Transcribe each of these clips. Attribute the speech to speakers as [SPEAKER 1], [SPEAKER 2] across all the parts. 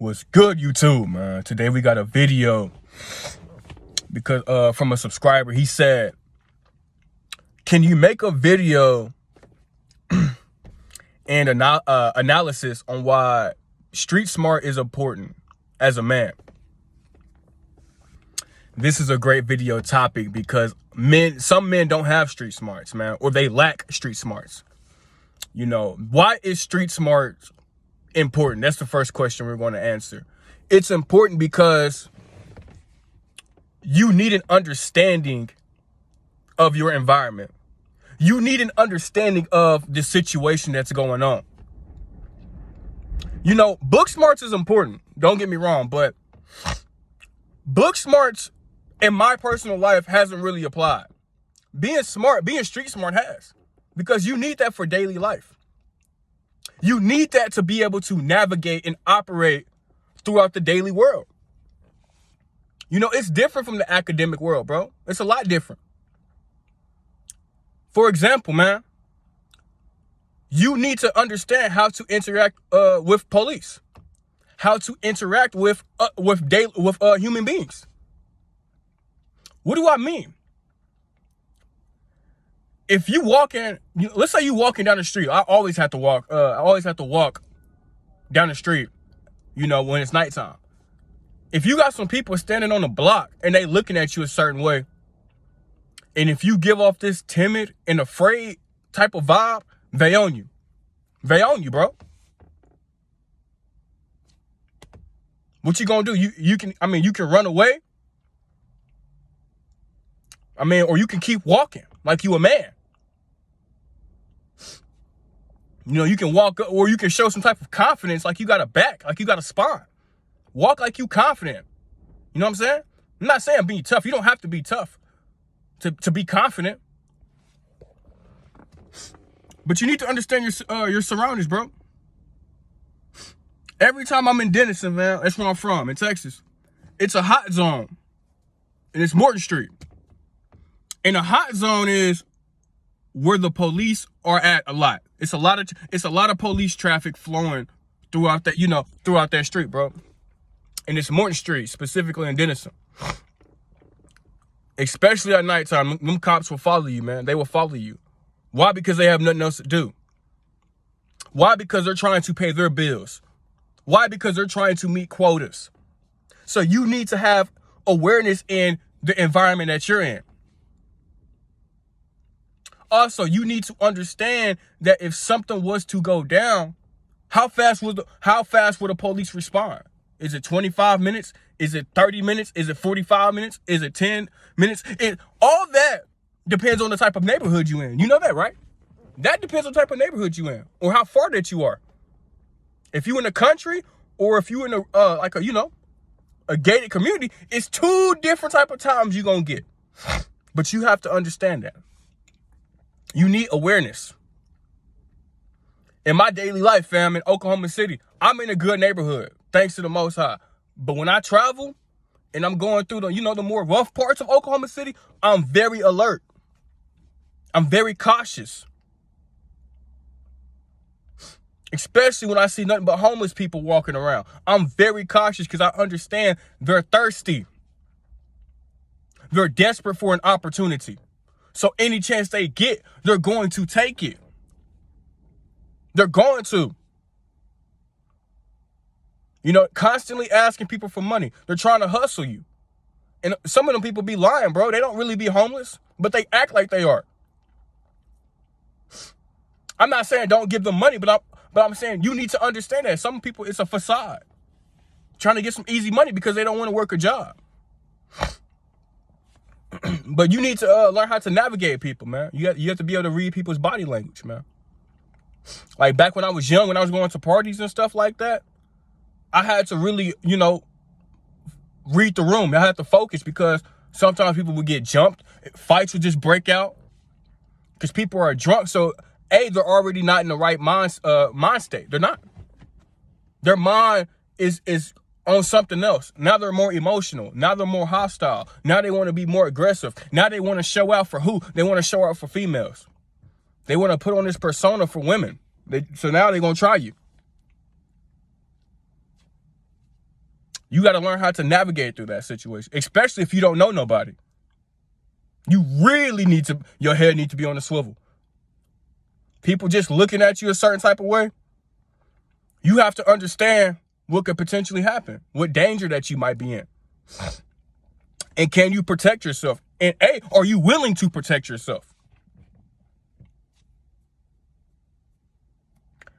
[SPEAKER 1] What's good, YouTube, man? Today we got a video because from a subscriber. He said, can you make a video and analysis on why street smart is important as a man? This is a great video topic because some men don't have street smarts, man, or they lack street smarts. You know, why is street smart important? That's the first question we're going to answer. It's important because you need an understanding of your environment. You need an understanding of the situation that's going on. You know, book smarts is important. Don't get me wrong, but book smarts in my personal life hasn't really applied. Being street smart has, because you need that for daily life. You need that to be able to navigate and operate throughout the daily world. You know, it's different from the academic world, bro. It's a lot different. For example, man, you need to understand how to interact with police, how to interact with human beings. What do I mean? If you let's say you walking down the street. I always have to walk down the street, you know, when it's nighttime. If you got some people standing on the block and they looking at you a certain way, and if you give off this timid and afraid type of vibe, they own you. They own you, bro. What you gonna do? You can run away. Or you can keep walking like you a man. You know, you can walk up, or you can show some type of confidence like you got a back, like you got a spine. Walk like you confident. You know what I'm saying? I'm not saying be tough. You don't have to be tough to be confident. But you need to understand your surroundings, bro. Every time I'm in Denison, man, that's where I'm from, in Texas. It's a hot zone. And it's Morton Street. And a hot zone is where the police are at a lot. It's a lot of police traffic flowing throughout that street, bro. And it's Morton Street, specifically in Denison. Especially at nighttime, them cops will follow you, man. They will follow you. Why? Because they have nothing else to do. Why? Because they're trying to pay their bills. Why? Because they're trying to meet quotas. So you need to have awareness in the environment that you're in. Also, you need to understand that if something was to go down, how fast would the police respond? Is it 25 minutes? Is it 30 minutes? Is it 45 minutes? Is it 10 minutes? All that depends on the type of neighborhood you're in. You know that, right? That depends on the type of neighborhood you're in, or how far that you are. If you're in the country, or if you're in a gated community, it's two different type of times you're gonna get. But you have to understand that. You need awareness. In my daily life, fam, in Oklahoma City, I'm in a good neighborhood, thanks to the Most High. But when I travel and I'm going through the more rough parts of Oklahoma City, I'm very alert. I'm very cautious. Especially when I see nothing but homeless people walking around. I'm very cautious because I understand they're thirsty. They're desperate for an opportunity. So any chance they get, they're going to take it. They're going to. You know, constantly asking people for money. They're trying to hustle you. And some of them people be lying, bro. They don't really be homeless, but they act like they are. I'm not saying don't give them money, but I'm saying you need to understand that some people, it's a facade. Trying to get some easy money because they don't want to work a job. But you need to learn how to navigate people, man. You have to be able to read people's body language, man. Like back when I was young, when I was going to parties and stuff like that, I had to really, read the room. I had to focus because sometimes people would get jumped. Fights would just break out because people are drunk. So, they're already not in the right mind state. They're not. Their mind is on something else. Now they're more emotional. Now they're more hostile. Now they want to be more aggressive. Now they want to show out for who? They want to show out for females. They want to put on this persona for women. So now they're going to try you. You got to learn how to navigate through that situation, especially if you don't know nobody. You really need to, your head needs to be on the swivel. People just looking at you a certain type of way, you have to understand what could potentially happen, what danger that you might be in. And can you protect yourself? And are you willing to protect yourself?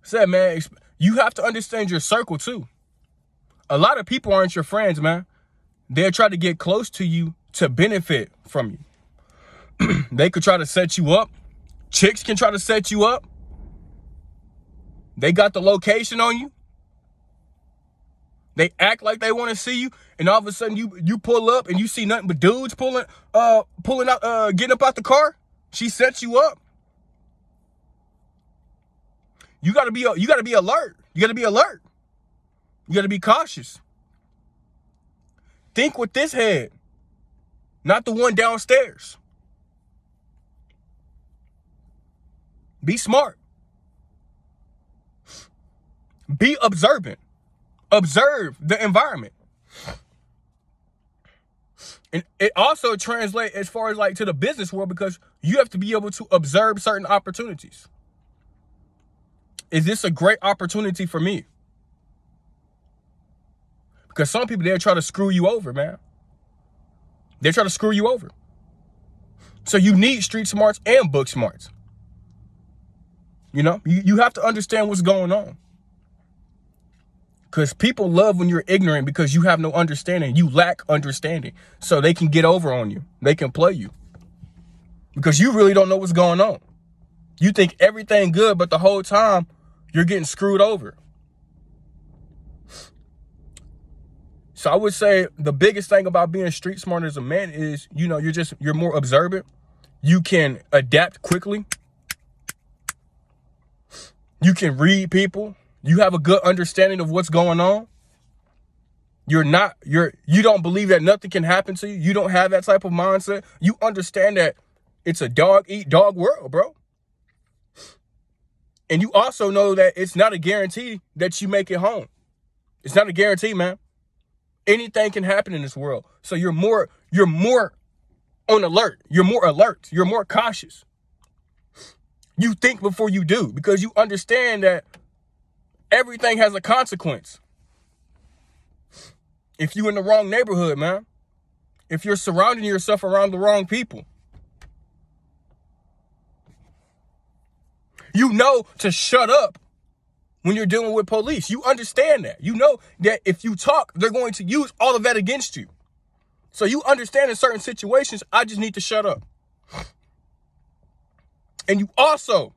[SPEAKER 1] Said, man, you have to understand your circle too. A lot of people aren't your friends, man. They'll try to get close to you to benefit from you. They could try to set you up. Chicks can try to set you up. They got the location on you. They act like they want to see you, and all of a sudden you pull up and you see nothing but dudes pulling out, getting up out the car. She sets you up. You gotta be alert. You gotta be alert. You gotta be cautious. Think with this head, not the one downstairs. Be smart. Be observant. Observe the environment. And it also translates as far as like to the business world, because you have to be able to observe certain opportunities. Is this a great opportunity for me? Because some people, they'll try to screw you over, man. They're trying to screw you over. So you need street smarts and book smarts. You know, you have to understand what's going on. Because people love when you're ignorant, because you have no understanding. You lack understanding. So they can get over on you. They can play you. Because you really don't know what's going on. You think everything good, but the whole time you're getting screwed over. So I would say the biggest thing about being street smart as a man is, you know, you're more observant. You can adapt quickly. You can read people. You have a good understanding of what's going on. You don't believe that nothing can happen to you. You don't have that type of mindset. You understand that it's a dog eat dog world, bro. And you also know that it's not a guarantee that you make it home. It's not a guarantee, man. Anything can happen in this world. So you're more on alert. You're more alert. You're more cautious. You think before you do, because you understand that everything has a consequence. If you're in the wrong neighborhood, man. If you're surrounding yourself around the wrong people. You know to shut up when you're dealing with police. You understand that. You know that if you talk, they're going to use all of that against you. So you understand in certain situations, I just need to shut up. And you also,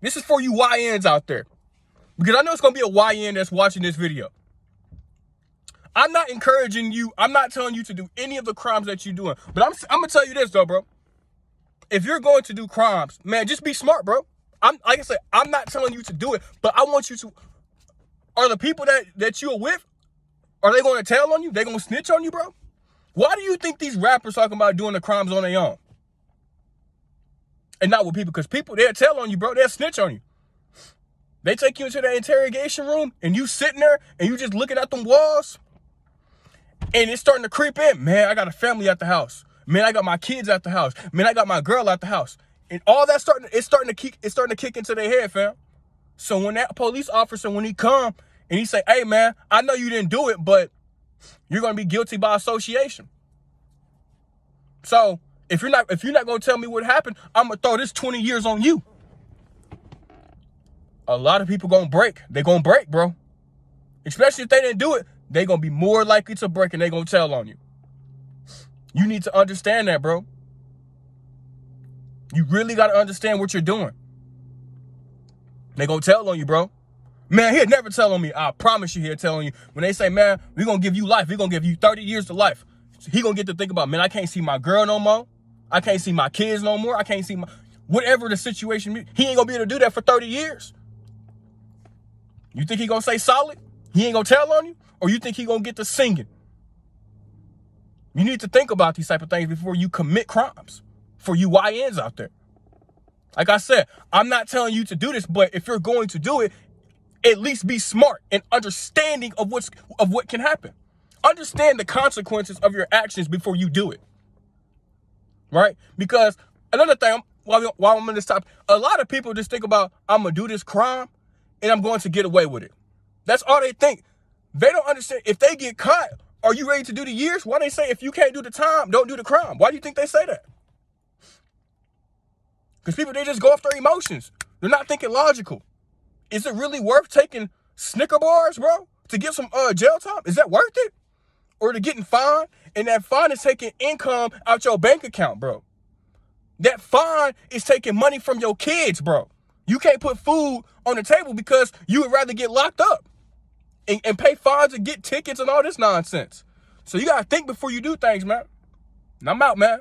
[SPEAKER 1] this is for you YNs out there, because I know it's going to be a YN that's watching this video. I'm not encouraging you. I'm not telling you to do any of the crimes that you're doing. But I'm going to tell you this, though, bro. If you're going to do crimes, man, just be smart, bro. Like I said, I'm not telling you to do it, but I want you to. Are the people that you're with, are they going to tell on you? They going to snitch on you, bro? Why do you think these rappers talking about doing the crimes on their own? And not with people, because people, they'll tell on you, bro. They'll snitch on you. They take you into that interrogation room, and you sitting there, and you just looking at them walls, and it's starting to creep in. Man, I got a family at the house. Man, I got my kids at the house. Man, I got my girl at the house. And all that it's starting to kick into their head, fam. So when that police officer, when he come and he say, hey, man, I know you didn't do it, but you're going to be guilty by association. So if you're not going to tell me what happened, I'm going to throw this 20 years on you. A lot of people going to break. They're going to break, bro. Especially if they didn't do it, they're going to be more likely to break, and they're going to tell on you. You need to understand that, bro. You really got to understand what you're doing. They going to tell on you, bro. Man, he'll never tell on me. I promise you he'll tell on you. When they say, man, we're going to give you life. We're going to give you 30 years to life. He going to get to think about, man, I can't see my girl no more. I can't see my kids no more. I can't see whatever the situation. He ain't going to be able to do that for 30 years. You think he going to say solid? He ain't going to tell on you? Or you think he going to get to singing? You need to think about these type of things before you commit crimes. For you YNs out there. Like I said, I'm not telling you to do this, but if you're going to do it, at least be smart and understanding of what can happen. Understand the consequences of your actions before you do it. Right? Because another thing, while I'm on this topic, a lot of people just think about, I'm going to do this crime and I'm going to get away with it. That's all they think. They don't understand. If they get caught, are you ready to do the years? Why they say if you can't do the time, don't do the crime? Why do you think they say that? Because people, they just go off their emotions. They're not thinking logical. Is it really worth taking Snicker bars, bro, to get some jail time? Is that worth it? Or to getting fined, and that fine is taking income out your bank account, bro. That fine is taking money from your kids, bro. You can't put food on the table because you would rather get locked up and pay fines and get tickets and all this nonsense. So you got to think before you do things, man. And I'm out, man.